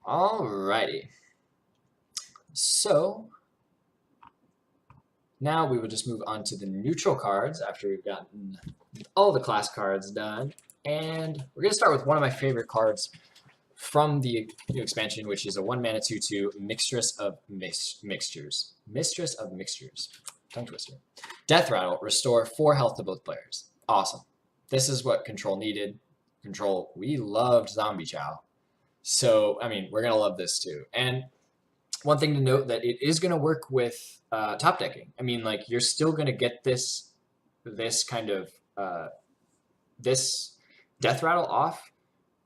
Alrighty. So now we will just move on to the neutral cards after we've gotten all the class cards done. And we're going to start with one of my favorite cards from the new expansion, which is a 1-mana 2/2 Mistress of Mixtures. Mistress of Mixtures. Tongue twister. Death Rattle. Restore 4 health to both players. Awesome. This is what Control needed. Control, we loved Zombie Chow. So, I mean, we're going to love this too. And one thing to note that it is going to work with top decking. I mean, like, you're still going to get this kind of, this Death Rattle off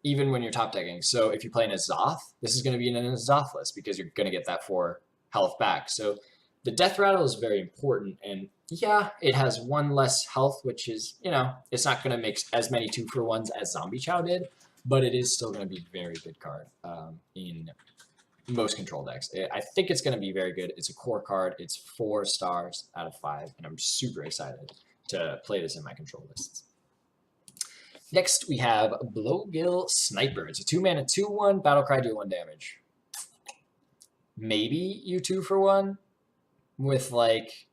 even when you're top decking. So if you're playing a Zoth, this is going to be in a Zoth list because you're going to get that 4 health back. So the Death Rattle is very important. And yeah, it has 1 less health, which is, you know, it's not going to make as many 2-for-1s as Zombie Chow did, but it is still going to be a very good card in most control decks. I think it's going to be very good. It's a core card. It's 4 stars out of 5, and I'm super excited to play this in my control lists. Next, we have Blowgill Sniper. It's a 2-mana 2/1 Battlecry, deal 1 damage. Maybe you 2-for-1 with, like,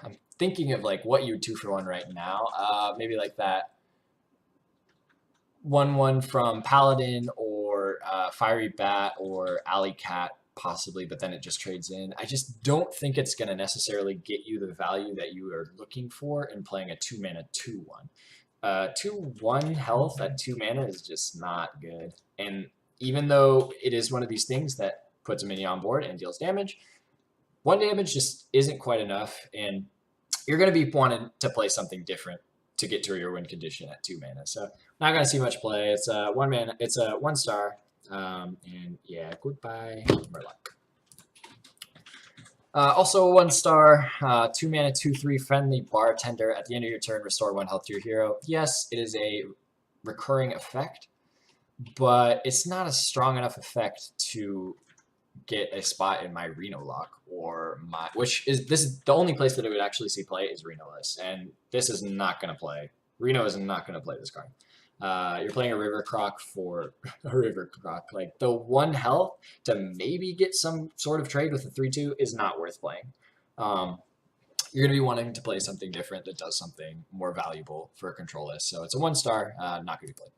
I'm thinking of like what you 2-for-1 right now. Maybe like that 1/1 from Paladin or Fiery Bat or Alley Cat possibly, but then it just trades in. I just don't think it's going to necessarily get you the value that you are looking for in playing a 2-mana 2/1. 2/1 health at 2 mana is just not good. And even though it is one of these things that puts a minion on board and deals damage, 1 damage just isn't quite enough, and you're going to be wanting to play something different to get to your win condition at 2 mana. So not going to see much play. It's a 1 mana. It's a 1 star. And yeah, goodbye, Murloc. Also a 1 star, 2 mana 2/3 Friendly Bartender. At the end of your turn, restore 1 health to your hero. Yes, it is a recurring effect, but it's not a strong enough effect to get a spot in my Reno lock or my, this is the only place that it would actually see play is Reno list, and this is not going to play. Reno is not going to play this card. You're playing a River Croc for a River Croc. Like, the 1 health to maybe get some sort of trade with a 3/2 is not worth playing. You're going to be wanting to play something different that does something more valuable for a control list. So it's a 1 star, not going to be played.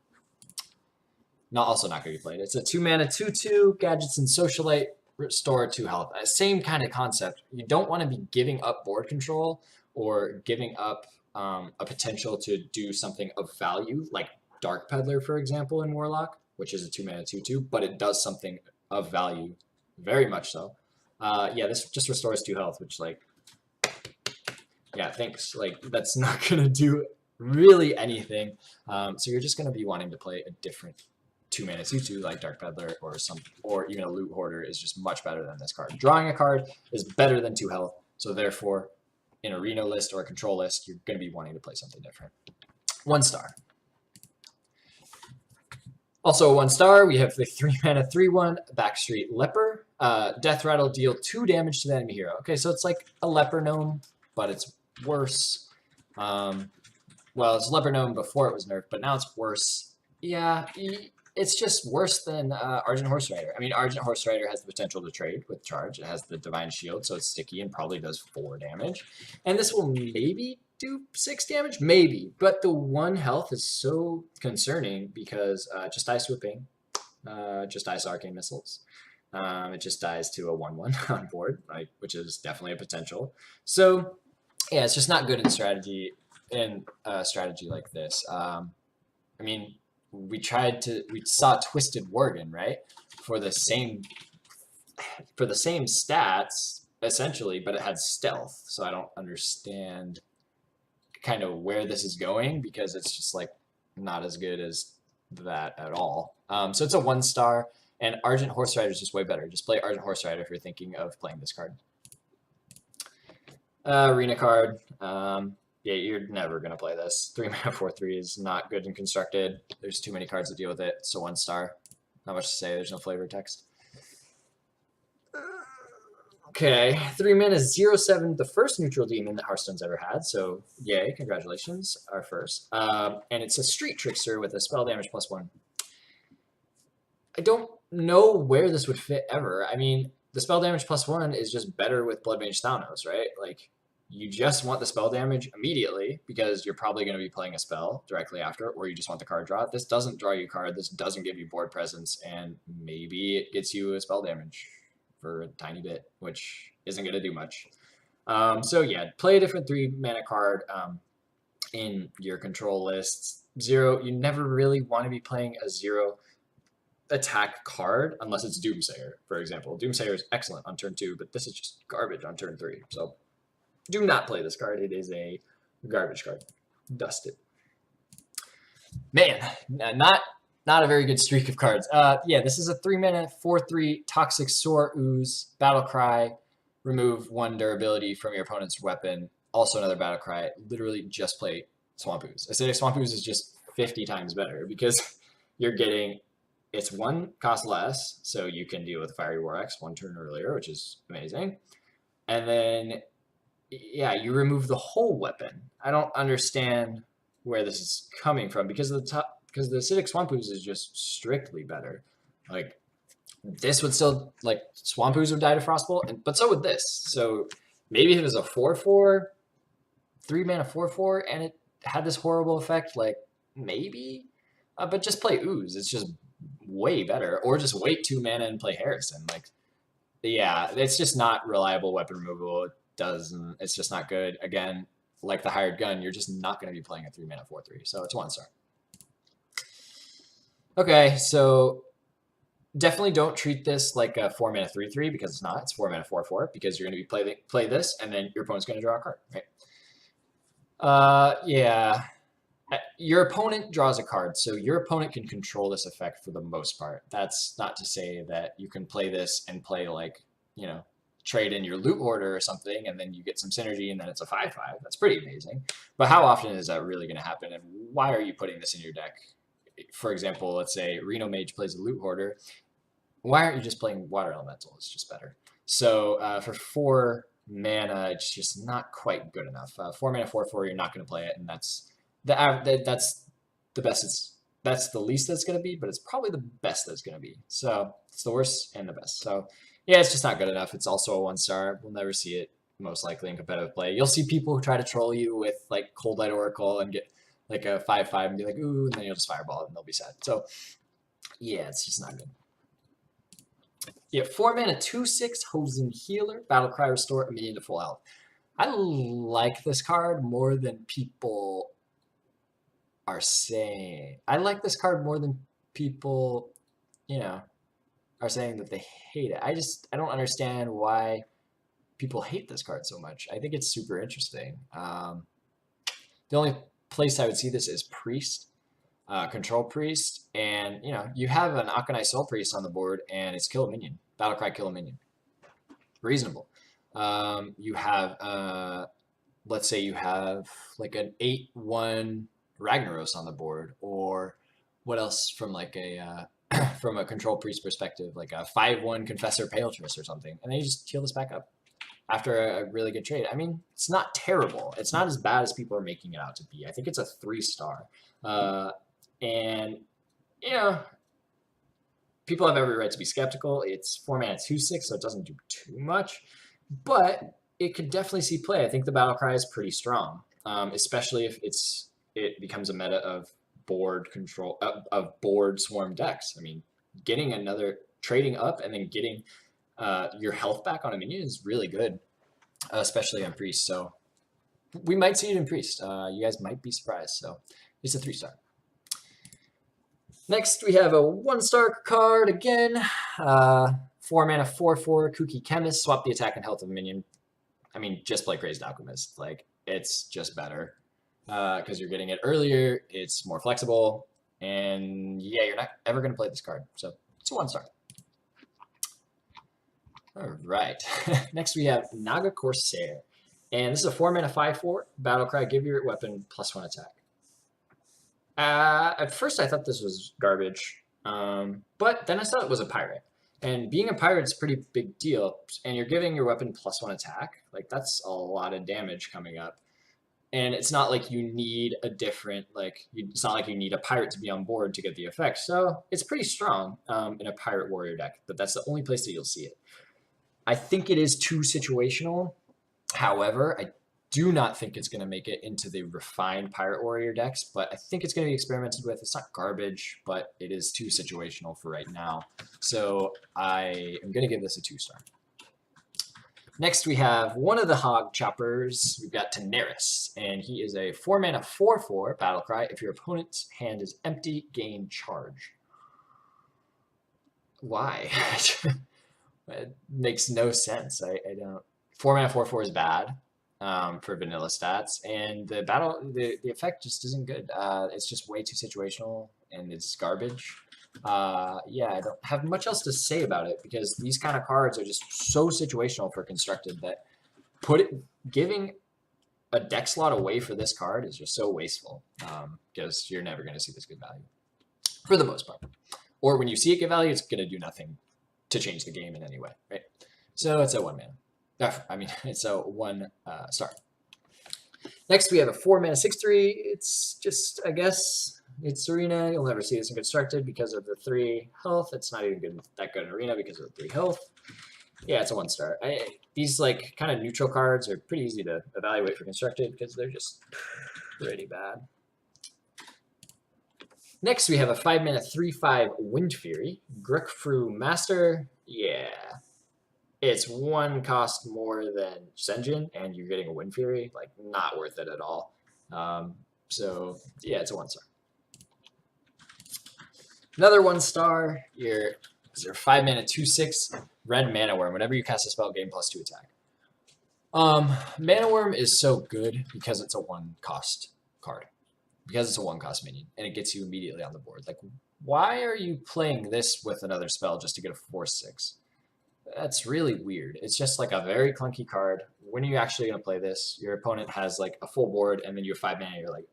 Also not going to be played. It's a 2 mana 2/2 Gadgets and Socialite, restore 2 health. Same kind of concept. You don't want to be giving up board control or giving up a potential to do something of value, like Dark Peddler, for example, in Warlock, which is a 2 mana 2/2, but it does something of value, very much so. Yeah, this just restores 2 health, which, like, yeah, thanks. Like, that's not going to do really anything. So you're just going to be wanting to play a different 2 mana 2/2 like Dark Peddler or even a Loot Hoarder is just much better than this card. Drawing a card is better than 2 health, so therefore, in a Reno list or a control list, you're going to be wanting to play something different. 1 star. Also a 1 star, we have the 3 mana 3/1 Backstreet Leper. Death Rattle, deal 2 damage to the enemy hero. Okay, so it's like a Leper Gnome, but it's worse. Well, it's Leper Gnome before it was nerfed, but now it's worse. Yeah, it's just worse than Argent Horse Rider. I mean, Argent Horse Rider has the potential to trade with charge. It has the Divine Shield, so it's sticky and probably does 4 damage. And this will maybe do 6 damage? Maybe. But the 1 health is so concerning because just dies to a ping. Just dies to Arcane Missiles. It just dies to a 1/1 on board, right, which is definitely a potential. So, yeah, it's just not good in strategy, strategy like this. I mean, we saw Twisted Worgen, right? For the same stats, essentially, but it had stealth. So I don't understand kind of where this is going because it's just, like, not as good as that at all. So it's a 1 star, and Argent Horse Rider is just way better. Just play Argent Horse Rider if you're thinking of playing this card. Arena card. Yeah, you're never going to play this. 3 mana 4/3 is not good and constructed. There's too many cards to deal with it. So 1 star. Not much to say. There's no flavor text. Okay, 3 mana 0/7, the first neutral demon that Hearthstone's ever had. So yay, congratulations, our first. And it's a Street Trickster with a spell damage +1. I don't know where this would fit ever. I mean, the spell damage +1 is just better with Blood Mage Thanos, right? Like, you just want the spell damage immediately because you're probably going to be playing a spell directly after, or you just want the card draw. This doesn't draw you a card. This doesn't give you board presence, and maybe it gets you a spell damage for a tiny bit, which isn't going to do much. So yeah, play a different 3-mana card in your control lists. 0, you never really want to be playing a 0 attack card unless it's Doomsayer, for example. Doomsayer is excellent on turn 2, but this is just garbage on turn 3. So do not play this card. It is a garbage card. Dust it. Man, not a very good streak of cards. Yeah, this is a 3-mana 4/3 Toxic Soar Ooze Battle Cry. Remove 1 durability from your opponent's weapon. Also another Battle Cry. Literally just play Swamp Ooze. Acidic Swamp Ooze is just 50 times better because you're getting, it's 1 cost less, so you can deal with Fiery War Axe 1 turn earlier, which is amazing. And then, yeah, you remove the whole weapon. I don't understand where this is coming from because the Acidic Swamp Ooze is just strictly better. Like, this would still, like, Swamp Ooze would die to Frostbolt, but so would this. So maybe if it was a 4/4, 3-mana 4/4, and it had this horrible effect, like, maybe? But just play Ooze. It's just way better. Or just wait 2 mana and play Harrison. Like, yeah, it's just not reliable weapon removal. It's just not good. Again, like the Hired Gun, you're just not going to be playing a 3-mana 4/3. So it's 1 star. Okay, so definitely don't treat this like a 4-mana 3/3 because it's not. It's 4-mana 4/4 because you're going to be play this and then your opponent's going to draw a card, right? Yeah. Your opponent draws a card, so your opponent can control this effect for the most part. That's not to say that you can play this and play, like, you know, trade in your Loot Hoarder or something, and then you get some synergy, and then it's a 5/5. That's pretty amazing. But how often is that really going to happen, and why are you putting this in your deck? For example, let's say Reno Mage plays a Loot Hoarder. Why aren't you just playing Water Elemental? It's just better. So for 4 mana, it's just not quite good enough. 4-mana 4/4, you're not going to play it, and that's the best. That's the least that's going to be, but it's probably the best that's going to be. So it's the worst and the best. So yeah, it's just not good enough. It's also a 1 star. We'll never see it most likely in competitive play. You'll see people who try to troll you with, like, Cold Light Oracle and get like a 5/5 and be like, ooh, and then you'll just fireball it and they'll be sad. So yeah, it's just not good. Yeah, 4-mana 2/6 Hosen Healer. Battle Cry, restore a minion to full health. I like this card more than people are saying. I like this card more than people, you know, are saying that they hate it. I don't understand why people hate this card so much. I think it's super interesting. The only place I would see this is Priest, Control Priest, and, you know, you have an Akanai Soul Priest on the board, and it's kill a minion. Battlecry, kill a minion. Reasonable. You have, let's say you have like an 8/1 Ragnaros on the board, or what else from like a from a Control Priest perspective, like a 5/1 Confessor Paletress or something, and then you just heal this back up after a really good trade. I mean, it's not terrible. It's not as bad as people are making it out to be. I think it's a 3-star, and, you know, people have every right to be skeptical. It's 4-mana 2/6, so it doesn't do too much, but it could definitely see play. I think the Battle Cry is pretty strong, especially if it becomes a meta of board control of board swarm decks. I mean, getting another trading up and then getting your health back on a minion is really good, especially on Priest. So we might see it in Priest. You guys might be surprised. So it's a 3-star. Next, we have a 1-star card again. 4-mana 4/4 Kooky Chemist. Swap the attack and health of a minion. I mean, just play Crazed Alchemist. Like, it's just better because you're getting it earlier. It's more flexible, and yeah, you're not ever going to play this card. So it's a 1-star. All right. Next, we have Naga Corsair, and this is a 4-mana 5/4 Battlecry. Give your weapon +1 attack. At first, I thought this was garbage, but then I thought it was a pirate. And being a pirate is a pretty big deal, and you're giving your weapon +1 attack. Like, that's a lot of damage coming up. And it's not like you need a different, it's not like you need a pirate to be on board to get the effect. So it's pretty strong in a pirate warrior deck, but that's the only place that you'll see it. I think it is too situational. However, I do not think it's going to make it into the refined pirate warrior decks, but I think it's going to be experimented with. It's not garbage, but it is too situational for right now. So I am going to give this a 2-star. Next, we have one of the Hog Choppers. We've got Tenaris, and he is a 4-mana 4/4 battlecry. If your opponent's hand is empty, gain charge. Why? It makes no sense. I don't. 4-mana 4/4 is bad for vanilla stats, and the effect just isn't good. It's just way too situational, and it's garbage. Yeah, I don't have much else to say about it because these kind of cards are just so situational for constructed that giving a deck slot away for this card is just so wasteful because you're never going to see this good value for the most part. Or when you see it get value, it's going to do nothing to change the game in any way, right? So it's a 1-mana. I mean, it's a 1-star. Next, we have a 4-mana 6/3. It's just, I guess, it's Arena. You'll never see this in Constructed because of the 3 health. It's not even that good in Arena because of the 3 health. Yeah, it's a 1-star. These like kind of neutral cards are pretty easy to evaluate for Constructed because they're just pretty bad. Next, we have a 5-mana 3/5 Wind Fury. Grukfru Master. Yeah. It's 1 cost more than Sen'jin, and you're getting a Wind Fury. Like, not worth it at all. So, yeah, it's a 1-star. Another 1-star. Is your 5-mana 2/6 Red Mana Worm. Whenever you cast a spell, gain +2 attack. Mana Worm is so good because it's a 1-cost card. Because it's a 1-cost minion, and it gets you immediately on the board. Like, why are you playing this with another spell just to get a 4/6? That's really weird. It's just like a very clunky card. When are you actually going to play this? Your opponent has like a full board, and then you have 5 mana. You're like,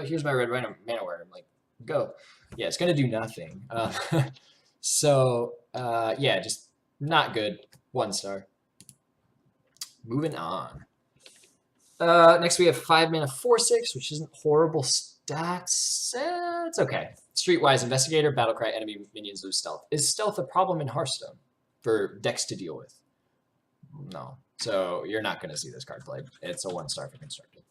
here's my red mana worm. Like, go. Yeah, it's going to do nothing. Yeah, just not good. 1-star. Moving on. Next, we have 5-mana 4/6, which isn't horrible stats. It's okay. Streetwise Investigator, Battlecry, enemy minions lose stealth. Is stealth a problem in Hearthstone for decks to deal with? No. So you're not going to see this card played. It's a 1-star for Constructed.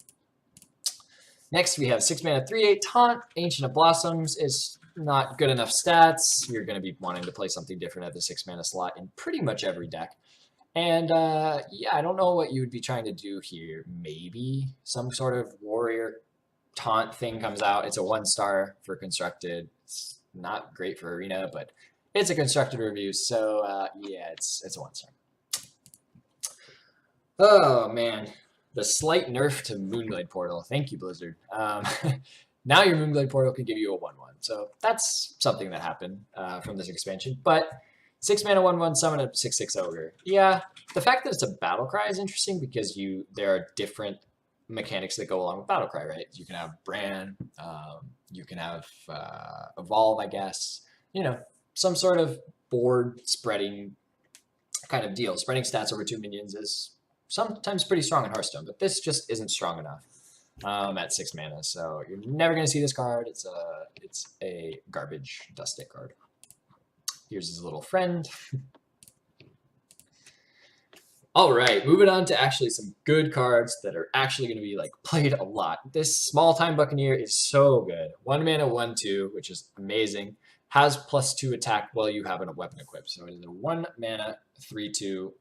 Next, we have 6-mana 3/8 Taunt. Ancient of Blossoms is not good enough stats. You're going to be wanting to play something different at the 6-mana slot in pretty much every deck. And yeah, I don't know what you would be trying to do here. Maybe some sort of warrior taunt thing comes out. It's a 1-star for Constructed. It's not great for Arena, but it's a Constructed review. So yeah, it's a 1-star. Oh man, the slight nerf to Moonglade Portal. Thank you, Blizzard. Now your Moonglade Portal can give you a 1/1. So that's something that happened from this expansion. But 6-mana 1/1 summon a 6/6 ogre. Yeah, the fact that it's a Battlecry is interesting because there are different mechanics that go along with Battlecry, right? You can have Bran, you can have Evolve, I guess. You know, some sort of board spreading kind of deal. Spreading stats over 2 minions is sometimes pretty strong in Hearthstone, but this just isn't strong enough at 6 mana. So you're never going to see this card. It's a garbage dust stick card. Here's his little friend. All right, moving on to actually some good cards that are actually going to be like played a lot. This Small Time Buccaneer is so good. 1-mana 1/2, which is amazing. Has +2 attack while you have a weapon equipped. So it is a 1-mana 3/2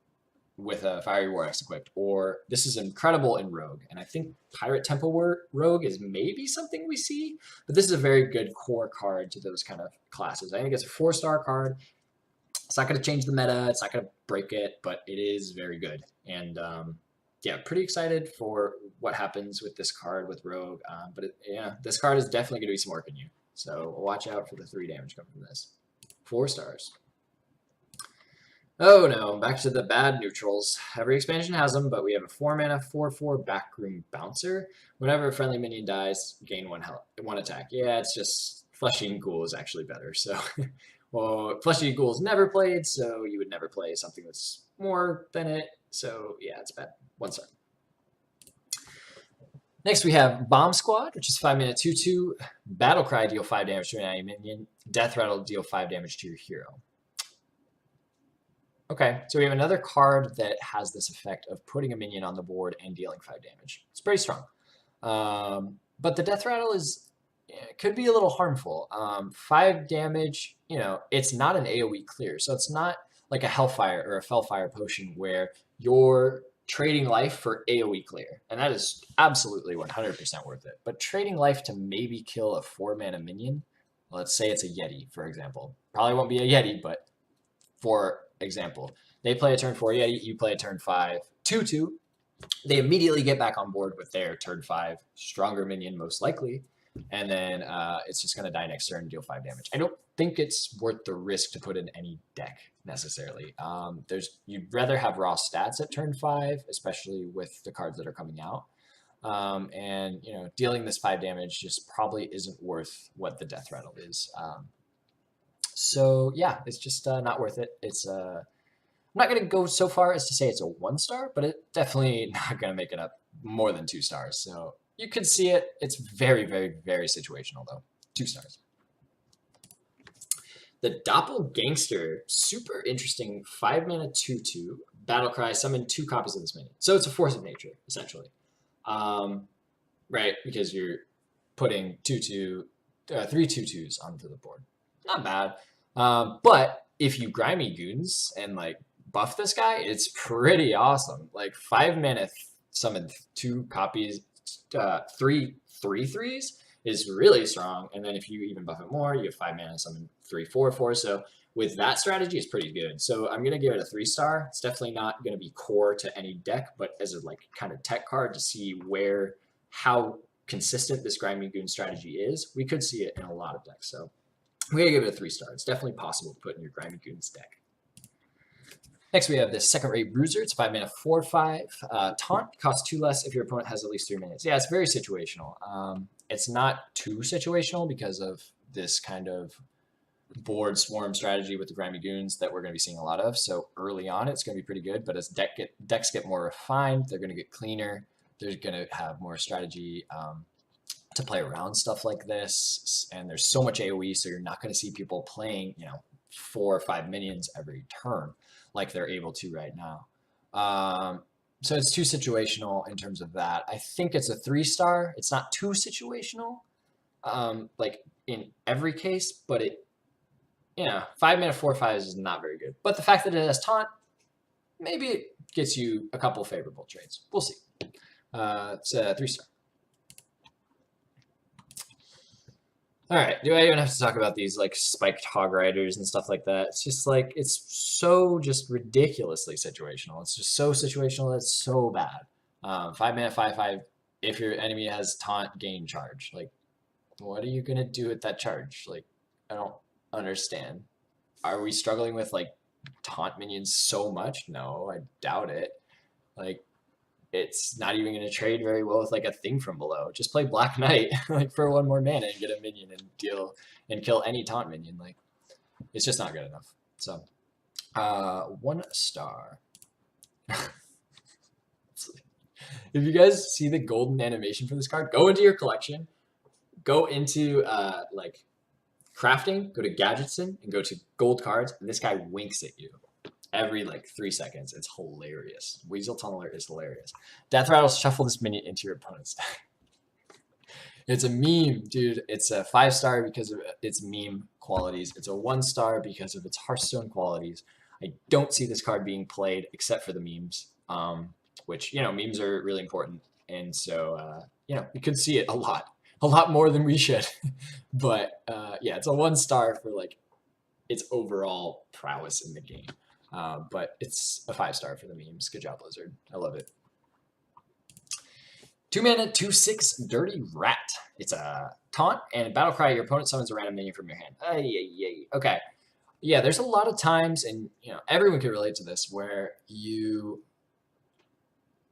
with a Fiery War Axe equipped. Or this is incredible in Rogue. And I think Pirate Temple Rogue is maybe something we see. But this is a very good core card to those kind of classes. I think it's a 4-star card. It's not going to change the meta. It's not going to break it. But it is very good. And yeah, pretty excited for what happens with this card with Rogue. Yeah, this card is definitely going to do some work in you. So watch out for the 3 damage coming from this. 4 stars. Oh no, back to the bad neutrals. Every expansion has them, but we have a 4-mana 4/4 Backroom Bouncer. Whenever a friendly minion dies, gain 1 attack. Yeah, it's just Flesh-Eating Ghoul is actually better. So, well, Flesh-Eating Ghoul is never played, so you would never play something that's more than it. So yeah, it's bad. 1 star. Next, we have Bomb Squad, which is 5 mana 2/2. Battle Cry, deal 5 damage to an enemy minion. Death Rattle, deal 5 damage to your hero. Okay, so we have another card that has this effect of putting a minion on the board and dealing 5 damage. It's pretty strong. But the Death Rattle could be a little harmful. 5 damage, it's not an AoE clear, so it's not like a Hellfire or a Fellfire potion where you're trading life for AoE clear, and that is absolutely 100% worth it. But trading life to maybe kill a 4-mana minion, let's say it's a Yeti, for example. Probably won't be a Yeti, but for example, they play a turn 4 Yeti, you play a turn 5 2/2. They immediately get back on board with their turn 5 stronger minion, most likely, and then it's just going to die next turn and deal 5 damage. I don't think it's worth the risk to put in any deck necessarily. You'd rather have raw stats at turn 5, especially with the cards that are coming out. And dealing this 5 damage just probably isn't worth what the Death Rattle is. So yeah, it's just not worth it. I'm not going to go so far as to say it's a 1-star, but it's definitely not going to make it up more than 2 stars. So you could see it. It's very, very, very situational though. 2 stars. The Doppelgangster, super interesting 5 mana 2/2. Battle Cry, summon 2 copies of this minion. So it's a force of nature, essentially. Right, because you're putting 3 2/2s onto the board. Not bad. But if you Grimy Goons and buff this guy, it's pretty awesome. 5 mana summon 2 copies, 3 3/3s is really strong. And then if you even buff it more, you have 5 mana summon 3 4/4. So with that strategy, it's pretty good. So I'm gonna give it a 3-star. It's definitely not gonna be core to any deck, but as a kind of tech card to see how consistent this Grimy Goon strategy is, we could see it in a lot of decks. So we're going to give it a 3-star. It's definitely possible to put in your Grimy Goons deck. Next, we have this Second-Rate Bruiser. It's 5 mana 4/5. Taunt costs 2 less if your opponent has at least 3 minutes. Yeah, it's very situational. It's not too situational because of this kind of board swarm strategy with the Grimy Goons that we're going to be seeing a lot of. So early on, it's going to be pretty good. But as decks get more refined, they're going to get cleaner. They're going to have more strategy to play around stuff like this, and there's so much AoE, so you're not going to see people playing 4 or 5 minions every turn like they're able to right now. So it's too situational in terms of that. I think it's a 3-star. It's not too situational in every case, but 5 mana 4/5 is not very good. But the fact that it has taunt, maybe it gets you a couple favorable trades. We'll see. It's a 3-star. All right, do I even have to talk about these spiked hog riders and stuff like that? It's just it's so just ridiculously situational. It's just so situational that it's so bad. 5 mana 5/5. If your enemy has taunt, gain charge. What are you gonna do with that charge? I don't understand. Are we struggling with taunt minions so much? No, I doubt it. It's not even going to trade very well with a thing from below. Just play Black Knight for 1 more mana and get a minion and kill any taunt minion. It's just not good enough. So 1-star. If you guys see the golden animation for this card, go into your collection, go into crafting, go to Gadgetson, and go to gold cards, and this guy winks at you every 3 seconds. It's hilarious. Weasel Tunneler is hilarious. Death Rattle, shuffle this minion into your opponent's deck. It's a meme, dude. It's a 5-star because of its meme qualities. It's a 1-star because of its Hearthstone qualities. I don't see this card being played except for the memes, which, memes are really important. And so, we could see it a lot more than we should. But yeah, it's a 1-star for its overall prowess in the game. But it's a 5-star for the memes. Good job, Blizzard. I love it. 2 mana 2/6 Dirty Rat. It's a taunt and Battle Cry. Your opponent summons a random minion from your hand. Okay. Yeah, there's a lot of times, and everyone can relate to this, where you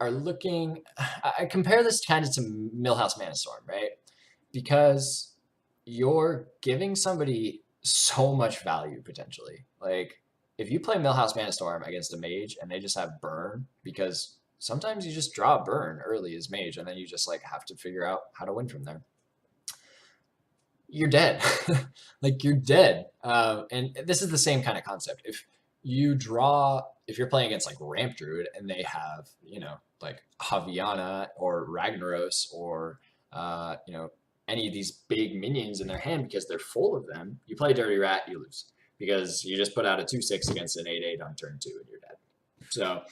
are looking. I compare this kind of to Millhouse Manastorm, right? Because you're giving somebody so much value potentially. If you play Millhouse Manastorm against a mage and they just have burn because sometimes you just draw a burn early as mage, and then you just like have to figure out how to win from there. You're dead. Like you're dead. And this is the same kind of concept. If you're playing against like Ramp Druid and they have, like Javiana or Ragnaros or, any of these big minions in their hand because they're full of them, you play Dirty Rat, you lose because you just put out a 2/6 against an 8/8 on turn 2 and you're dead. So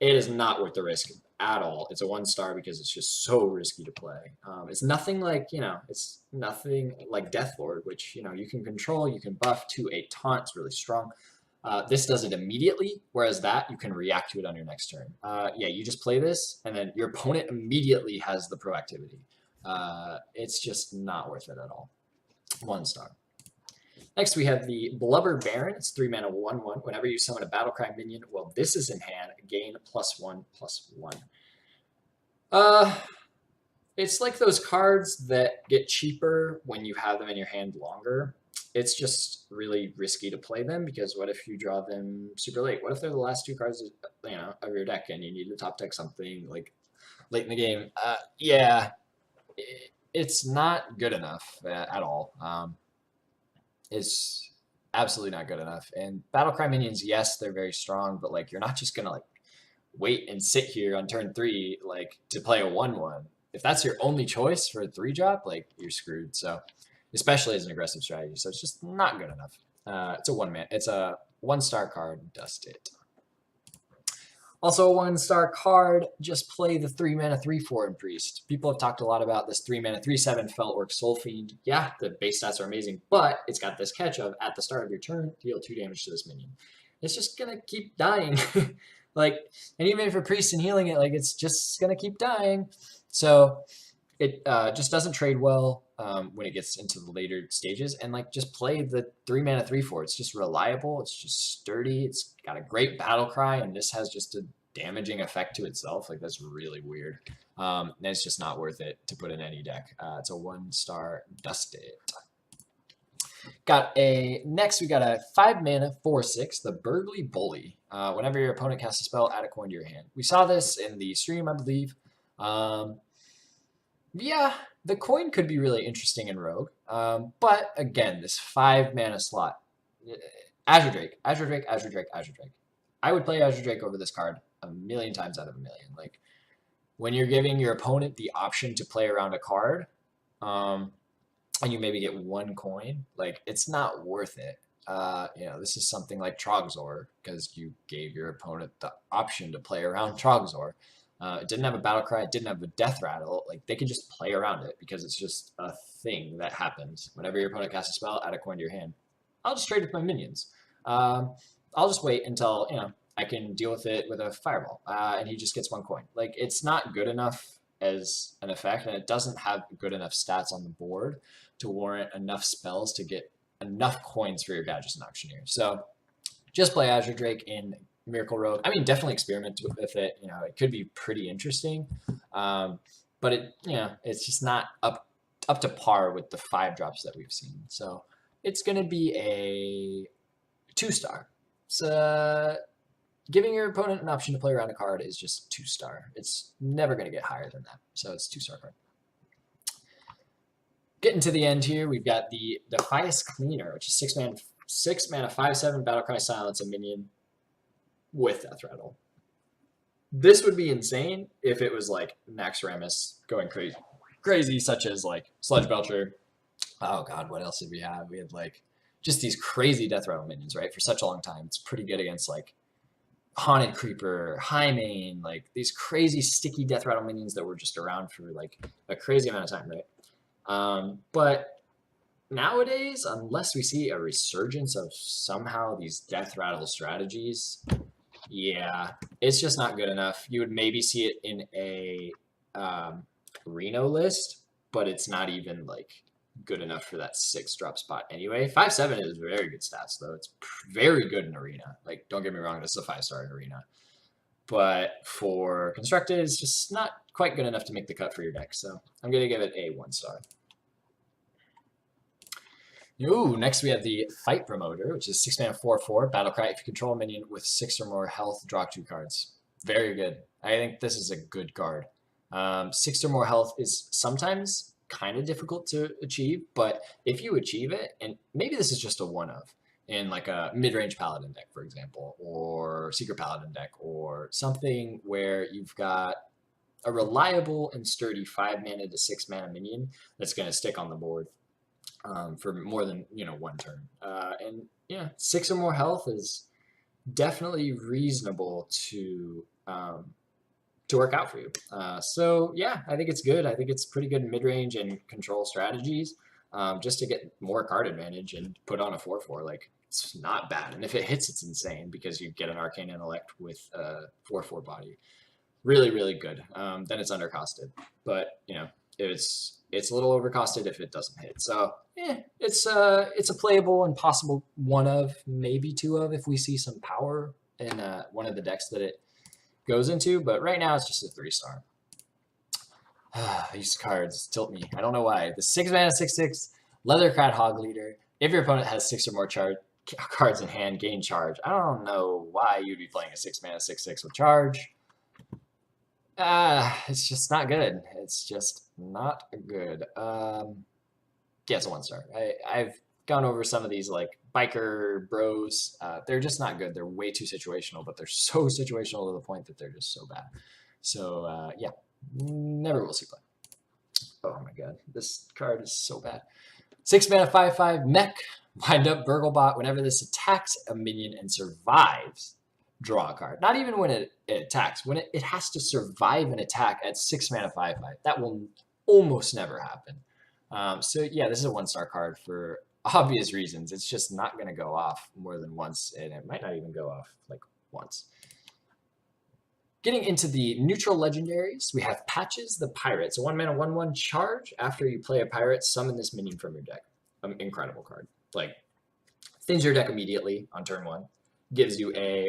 it is not worth the risk at all. It's a 1-star because it's just so risky to play. It's nothing like, it's nothing like Deathlord, which, you can control, you can buff to a taunt, it's really strong. This does it immediately, whereas that, you can react to it on your next turn. Yeah, you just play this, and then your opponent immediately has the proactivity. It's just not worth it at all. 1-star. Next, we have the Blubber Baron. It's 3 mana, 1/1. Whenever you summon a Battlecry minion, well, this is in hand, gain +1/+1. It's like those cards that get cheaper when you have them in your hand longer. It's just really risky to play them because what if you draw them super late? What if they're the last 2 cards, of your deck and you need to top deck something like late in the game? Yeah, it's not good enough at all. It's absolutely not good enough. And Battlecry minions, yes, they're very strong, but like you're not just gonna like wait and sit here on turn 3 like to play a 1/1. If that's your only choice for a 3-drop, like you're screwed. So especially as an aggressive strategy. So it's just not good enough. It's a 1-star card, Dust It. Also a 1-star card, just play the 3 mana 3/4 in Priest. People have talked a lot about this 3 mana 3/7 Feltwork Soul Fiend. Yeah, the base stats are amazing, but it's got this catch of at the start of your turn, deal 2 damage to this minion. It's just gonna keep dying. And even for Priest and healing it, it's just gonna keep dying. So it just doesn't trade well when it gets into the later stages. And just play the 3 mana 3/4. It's just reliable. It's just sturdy. It's got a great battle cry, and this has just a damaging effect to itself. That's really weird. And it's just not worth it to put in any deck. It's a 1-star, Dust It. Next we got a 5 mana 4/6, the Burgly Bully. Whenever your opponent casts a spell, add a coin to your hand. We saw this in the stream, I believe. Yeah, the coin could be really interesting in Rogue. But again, this 5 mana slot. Azure Drake, Azure Drake, Azure Drake, Azure Drake. I would play Azure Drake over this card a million times out of a million. When you're giving your opponent the option to play around a card, and you maybe get 1 coin, it's not worth it. This is something like Trogzor, because you gave your opponent the option to play around Trogzor. It didn't have a battle cry. It didn't have a death rattle. They can just play around it because it's just a thing that happens. Whenever your opponent casts a spell, add a coin to your hand. I'll just trade with my minions. I'll just wait until, I can deal with it with a fireball. And he just gets 1 coin. It's not good enough as an effect, and it doesn't have good enough stats on the board to warrant enough spells to get enough coins for your Gadgets and Auctioneer. So just play Azure Drake in Miracle Rogue. I mean, definitely experiment with it. It could be pretty interesting, but it's just not up to par with the 5-drops that we've seen. So it's going to be a 2-star. So giving your opponent an option to play around a card is just 2-star. It's never going to get higher than that. So it's 2-star card. Getting to the end here, we've got the Defias Cleaner, which is 6 mana 5/7 Battlecry Silence, a minion with Death Rattle. This would be insane if it was Naxxramas going crazy, such as Sludge Belcher. Oh god, what else did we have? We had just these crazy Death Rattle minions, right? For such a long time. It's pretty good against Haunted Creeper, Highmane, these crazy sticky Death Rattle minions that were just around for a crazy amount of time, right? But nowadays, unless we see a resurgence of somehow these Death Rattle strategies, yeah, it's just not good enough. You would maybe see it in a Reno list, but it's not even good enough for that 6-drop spot anyway. 5/7 is very good stats though. It's very good in Arena. Don't get me wrong, this is a 5-star in Arena. But for Constructed, it's just not quite good enough to make the cut for your deck. So I'm going to give it a 1-star. Ooh, next we have the Fight Promoter, which is 6 mana 4/4 Battlecry. If you control a minion with 6 or more health, draw 2 cards. very good. I think this is a good card. 6 or more health is sometimes kind of difficult to achieve, but if you achieve it, and maybe this is just a one of in like a mid-range paladin deck, for example, or secret paladin deck, or something where you've got a reliable and sturdy 5 mana to 6 mana minion that's going to stick on the board for more than one turn. And yeah, 6 or more health is definitely reasonable to work out for you. So yeah, I think it's good. I think it's pretty good mid-range and control strategies, just to get more card advantage and put on a 4/4. Like, it's not bad. And if it hits, it's insane because you get an Arcane Intellect with a 4/4 body. Really, really good. Then it's undercosted, but it's a little overcosted if it doesn't hit. So it's a playable and possible one of, maybe two of, if we see some power in one of the decks that it goes into. But right now it's just a 3-star. These cards tilt me. I don't know why. The 6 mana 6/6 Leathercrad Hog Leader. If your opponent has 6 or more cards in hand, gain charge. I don't know why you'd be playing a 6 mana 6/6 with charge. It's just not good. It's just not good. Yeah, it's a 1-star. I've gone over some of these like biker bros. They're just not good. They're way too situational, but they're so situational to the point that they're just so bad. So yeah, never will see play. Oh my god, this card is so bad. 6 mana 5/5 mech. Wind up Burglebot. Whenever this attacks a minion and survives, draw a card. Not even when it attacks. When it has to survive an attack at 6 mana 5/5. That will almost never happen. So yeah, this is a 1-star card for obvious reasons. It's just not going to go off more than once, and it might not even go off like once. Getting into the neutral legendaries, we have Patches the Pirate. So 1 mana 1/1 charge. After you play a pirate, summon this minion from your deck. Incredible card. Like, thins your deck immediately on turn 1. Gives you a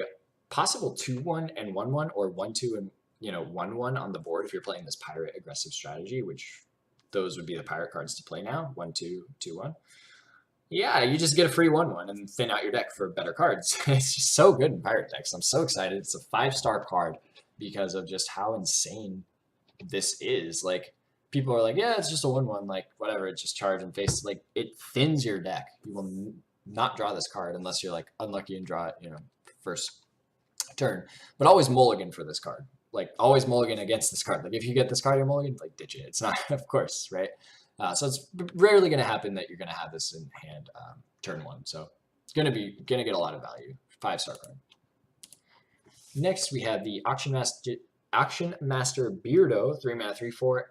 possible 2/1 and 1/1, or 1/2 and 1/1 on the board if you're playing this pirate aggressive strategy, which those would be the pirate cards to play now. 1/2, 2/1. Yeah, you just get a free 1/1 and thin out your deck for better cards. It's just so good in pirate decks. I'm so excited. It's a 5-star card because of just how insane this is. Like, people are like, yeah, it's just a 1/1, like whatever, it's just charge and face. Like, it thins your deck. You will not draw this card unless you're like unlucky and draw it, first turn. But always mulligan for this card. Like, always mulligan against this card. Like, if you get this card, you're mulligan, like, ditch it. It's not, of course, right? So it's rarely going to happen that you're going to have this in hand turn 1. So it's going to get a lot of value. 5-star card. Next, we have the Auction Master Beardo, 3 mana 3/4.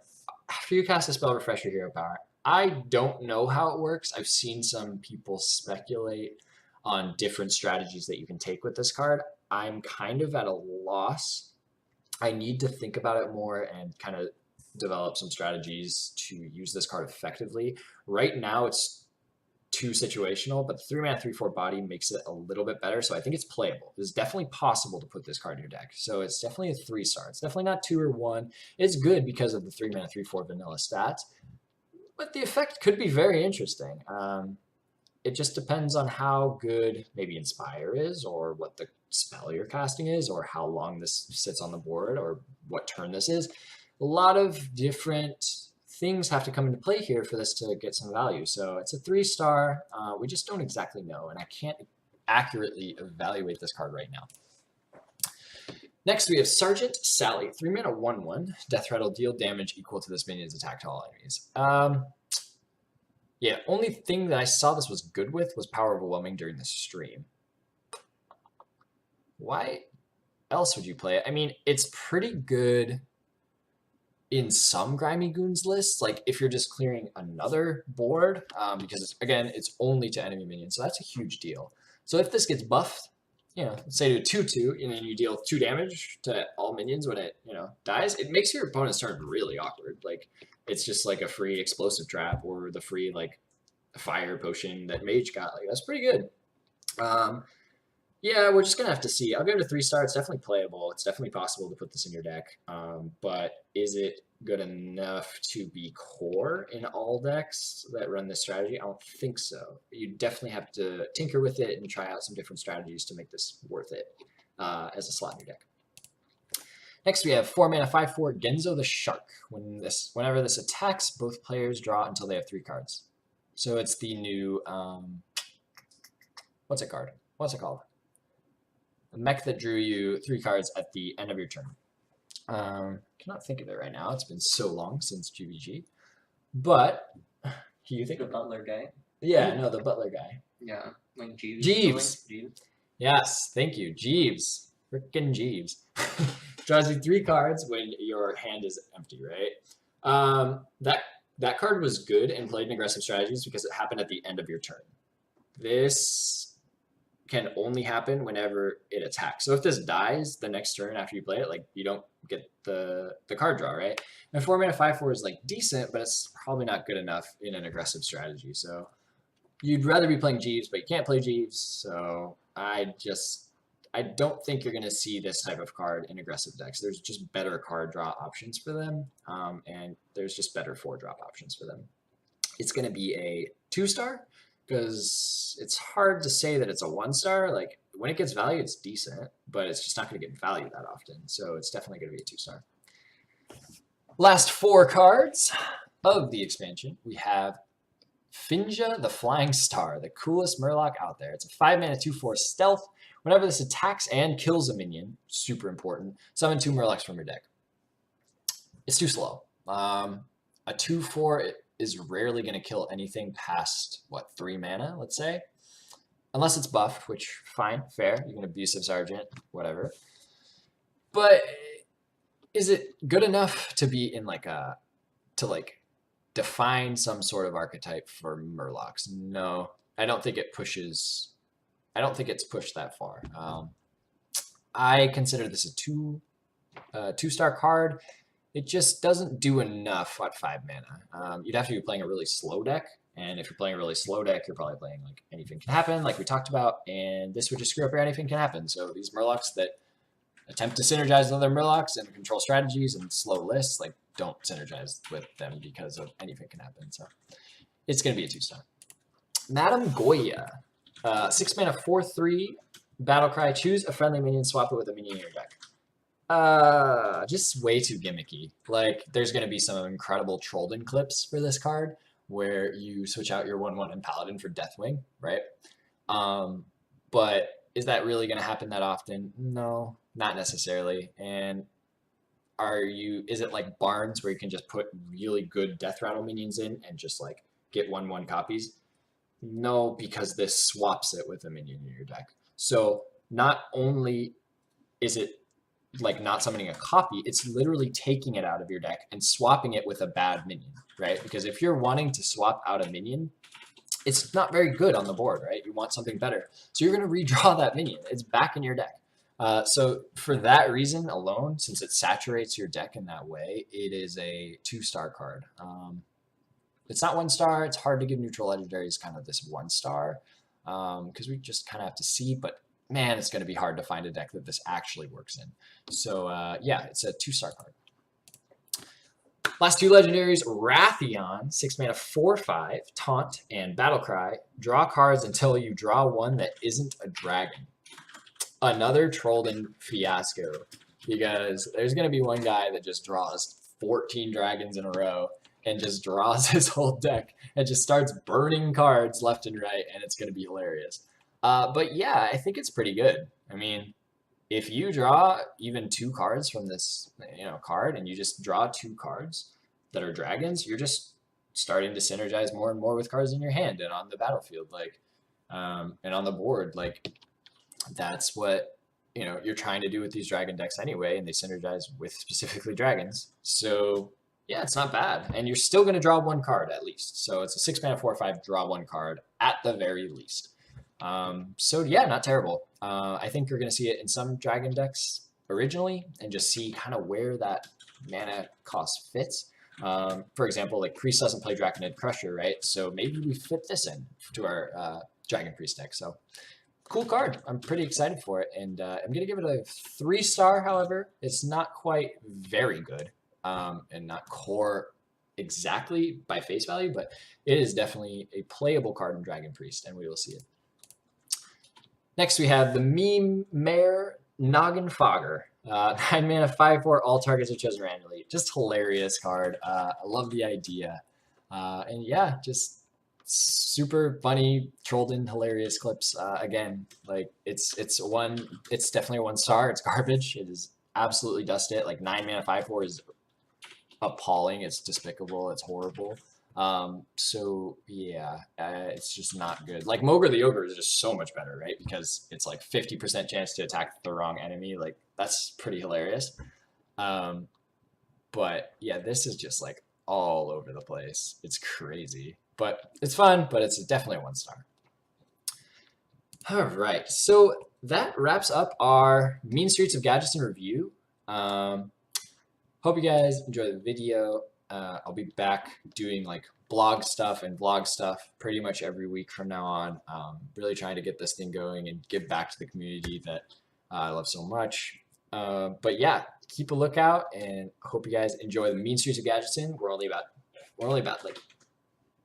After you cast a spell, refresh your hero power. I don't know how it works. I've seen some people speculate on different strategies that you can take with this card. I'm kind of at a loss. I need to think about it more and kind of develop some strategies to use this card effectively. Right now, it's too situational, but the 3 mana 3/4 body makes it a little bit better, so I think it's playable. It's definitely possible to put this card in your deck, so it's definitely a 3-star. It's definitely not 2 or 1. It's good because of the 3 mana 3/4 vanilla stats, but the effect could be very interesting. It just depends on how good maybe Inspire is, or what the spell you're casting is, or how long this sits on the board, or what turn this is. A lot of different things have to come into play here for this to get some value. So it's a 3-star. We just don't exactly know, and I can't accurately evaluate this card right now. Next, we have Sergeant Sally. 3 mana 1/1. Death Rattle, deal damage equal to this minion's attack to all enemies. Yeah, only thing that I saw this was good with was Power Overwhelming during the stream. Why else would you play it? I mean, it's pretty good in some Grimy Goons lists, like if you're just clearing another board, because it's only to enemy minions, so that's a huge deal. So if this gets buffed, say to 2/2, and then you deal 2 damage to all minions when it, dies, it makes your opponent's turn really awkward. Like, it's just like a free explosive trap, or the free like fire potion that Mage got. Like, that's pretty good. Yeah, we're just gonna have to see. I'll give it a 3-star. It's definitely playable. It's definitely possible to put this in your deck. But is it good enough to be core in all decks that run this strategy? I don't think so. You definitely have to tinker with it and try out some different strategies to make this worth it as a slot in your deck. Next, we have 4 mana, 5/4 Genzo the Shark. Whenever this attacks, both players draw until they have 3 cards. So it's the new what's it called? The mech that drew you 3 cards at the end of your turn. Cannot think of it right now. It's been so long since GVG. But can you think The of butler guy. Yeah, no, the butler guy. Yeah, like Jeeves. Jeeves. Jeeves. Yes, thank you, Jeeves. Frickin' Jeeves. Draws you 3 cards when your hand is empty, right? That card was good and played in aggressive strategies because it happened at the end of your turn. This can only happen whenever it attacks. So if this dies the next turn after you play it, like you don't get the card draw, right? And 4 mana 5/4 is like decent, but it's probably not good enough in an aggressive strategy. So you'd rather be playing Jeeves, but you can't play Jeeves. So I don't think you're going to see this type of card in aggressive decks. There's just better card draw options for them, and there's just better 4-drop options for them. It's going to be a 2-star because it's hard to say that it's a 1-star. Like when it gets value, it's decent, but it's just not going to get value that often. So it's definitely going to be a 2-star. Last 4 cards of the expansion, we have Finja the Flying Star, the coolest Murloc out there. It's a 5 mana 2/4 stealth. Whenever this attacks and kills a minion, super important, summon 2 Murlocs from your deck. It's too slow. A 2/4 is rarely going to kill anything past, 3 mana, let's say? Unless it's buffed, which, fine, fair. You can Abusive Sergeant, whatever. But is it good enough to be in define some sort of archetype for Murlocs? No, I don't think it pushes. I don't think it's pushed that far. I consider this a 2-star card. It just doesn't do enough at 5 mana. You'd have to be playing a really slow deck, and if you're playing a really slow deck, you're probably playing like Anything Can Happen, like we talked about, and this would just screw up your Anything Can Happen. So these Murlocs that attempt to synergize with other Murlocs and control strategies and slow lists, like don't synergize with them because of Anything Can Happen. So it's going to be a 2-star. Madame Goya. 6 mana 4/3 Battlecry. Choose a friendly minion, swap it with a minion in your deck. Just way too gimmicky. Like there's going to be some incredible Trollden clips for this card where you switch out your 1/1 and Paladin for Deathwing, right? But is that really going to happen that often? No, not necessarily. And is it like Barnes where you can just put really good Death Rattle minions in and just like get 1/1 copies? No, because this swaps it with a minion in your deck. So not only is it like not summoning a copy, it's literally taking it out of your deck and swapping it with a bad minion, right? Because if you're wanting to swap out a minion, it's not very good on the board, right? You want something better. So you're going to redraw that minion. It's back in your deck. So for that reason alone, since it saturates your deck in that way, it is a 2-star card. It's not 1-star. It's hard to give neutral legendaries kind of this 1-star because we just kind of have to see. But man, it's going to be hard to find a deck that this actually works in. So yeah, it's a 2-star card. Last 2 legendaries, Wrathion, 6 mana 4/5, Taunt, and Battlecry. Draw cards until you draw one that isn't a dragon. Another Trollden fiasco because there's going to be one guy that just draws 14 dragons in a row and just draws his whole deck and just starts burning cards left and right, and it's going to be hilarious. But yeah, I think it's pretty good. I mean, if you draw even 2 cards from this card and you just draw 2 cards that are dragons, you're just starting to synergize more and more with cards in your hand and on the battlefield, and on the board. Like that's what you're trying to do with these dragon decks anyway, and they synergize with specifically dragons. So yeah, it's not bad, and you're still going to draw 1 card at least. So it's a 6 mana 4/5, draw 1 card at the very least. So yeah, not terrible. I think you're going to see it in some dragon decks originally and just see kind of where that mana cost fits. For example, like Priest doesn't play Draconid Crusher, right? So maybe we fit this in to our Dragon Priest deck. So cool card. I'm pretty excited for it, and I'm going to give it a 3-star, however. It's not quite very good and not core exactly by face value, but it is definitely a playable card in Dragon Priest, and we will see it. Next, we have the Meme Mare Noggin Fogger. 9 mana, 5/4, all targets are chosen randomly. Just hilarious card. I love the idea. And yeah, just super funny, trolled in hilarious clips. Again, like it's definitely a 1 star. It's garbage. It is absolutely dust it. Like 9 mana, 5/4 is appalling. It's despicable. It's horrible. So yeah, it's just not good. Like Mogre the Ogre is just so much better, right? Because it's like 50% chance to attack the wrong enemy. Like that's pretty hilarious. But yeah, this is just like all over the place. It's crazy, but it's fun. But it's definitely a 1 star. All right, so that wraps up our Mean Streets of Gadgetzan review. Hope you guys enjoy the video. I'll be back doing like blog stuff and vlog stuff pretty much every week from now on. Really trying to get this thing going and give back to the community that I love so much. But yeah, keep a lookout and hope you guys enjoy the Mean Streets of Gadgetzan. We're only about like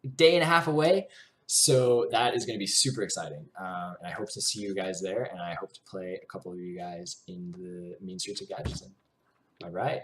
a day and a half away. So that is going to be super exciting. And I hope to see you guys there. And I hope to play a couple of you guys in the Mean Streets of Gadgetzan. All right.